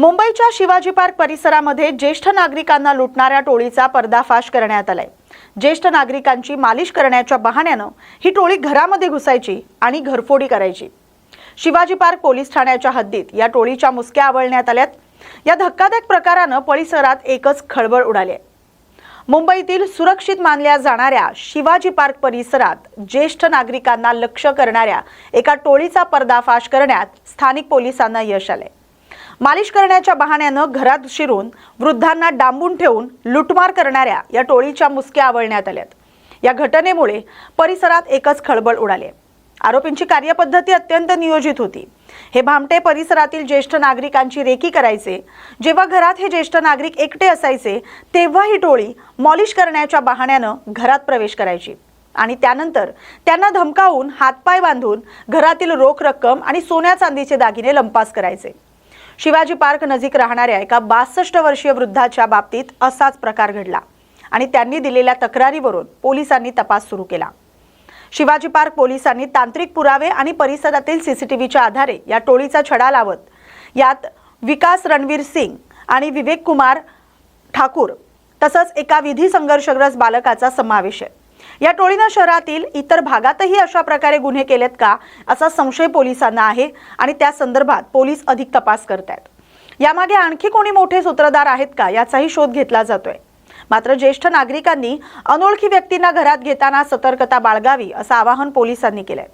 मुंबईच्या शिवाजी पार्क परिसरामध्ये ज्येष्ठ नागरिकांना लुटणाऱ्या टोळीचा पर्दाफाश करण्यात आलाय। ज्येष्ठ नागरिकांची मालिश करण्याच्या बहाण्याने ही टोळी घरामध्ये घुसायची आणि घरफोडी करायची। शिवाजी पार्क पोलीस ठाण्याच्या हद्दीत या टोळीच्या मुसक्या आवळण्यात आल्यात। या धक्कादायक प्रकाराने परिसरात एकच खळबळ उडाली आहे। मुंबईतील सुरक्षित मानल्या जाणाऱ्या शिवाजी पार्क परिसरात ज्येष्ठ नागरिकांना लक्ष्य करणाऱ्या एका टोळीचा पर्दाफाश करण्यात स्थानिक पोलिसांना यश आले। मालिश करण्याच्या बहाण्याने घरात शिरून वृद्धांना डांबून ठेवून लुटमार करणाऱ्या या टोळीच्या मुसक्या आवळण्यात आल्यात। या घटनेमुळे परिसरात एकच खळबळ उडाली। आरोपींची कार्यपद्धती अत्यंत नियोजित होती। हे भामटे परिसरातील ज्येष्ठ नागरिकांची रेकी करायचे। जेव्हा घरात हे ज्येष्ठ नागरिक एकटे असायचे तेव्हा ही टोळी मॉलिश करण्याच्या बहाण्याने घरात प्रवेश करायची आणि त्यानंतर त्यांना धमकावून हातपाय बांधून घरातील रोख रक्कम आणि सोन्या चांदीचे दागिने लंपास करायचे। शिवाजी पार्क नजीक राहणाऱ्या एका 62 वर्षीय वृद्धाच्या बाबतीत असाच प्रकार घडला आणि त्यांनी दिलेल्या तक्रारीवरून पोलिसांनी तपास सुरू केला। शिवाजी पार्क पोलिसांनी तांत्रिक पुरावे आणि परिसरातील सीसीटीव्हीच्या आधारे या टोळीचा छडा लावत यात विकास रणवीर सिंग आणि विवेक कुमार ठाकूर तसंच एका विधी संघर्षग्रस्त बालकाचा समावेश आहे। या टोळीने शहरातील इतर भागातही अशा प्रकारे गुन्हे केलेत का असा संशय पोलिसांना आहे आणि त्या संदर्भात पोलीस अधिक तपास करतायत। यामागे आणखी कोणी मोठे सूत्रधार आहेत का याचाही शोध घेतला जातोय। मात्र ज्येष्ठ नागरिकांनी अनोळखी व्यक्तींना घरात घेताना सतर्कता बाळगावी असं आवाहन पोलिसांनी केलंय।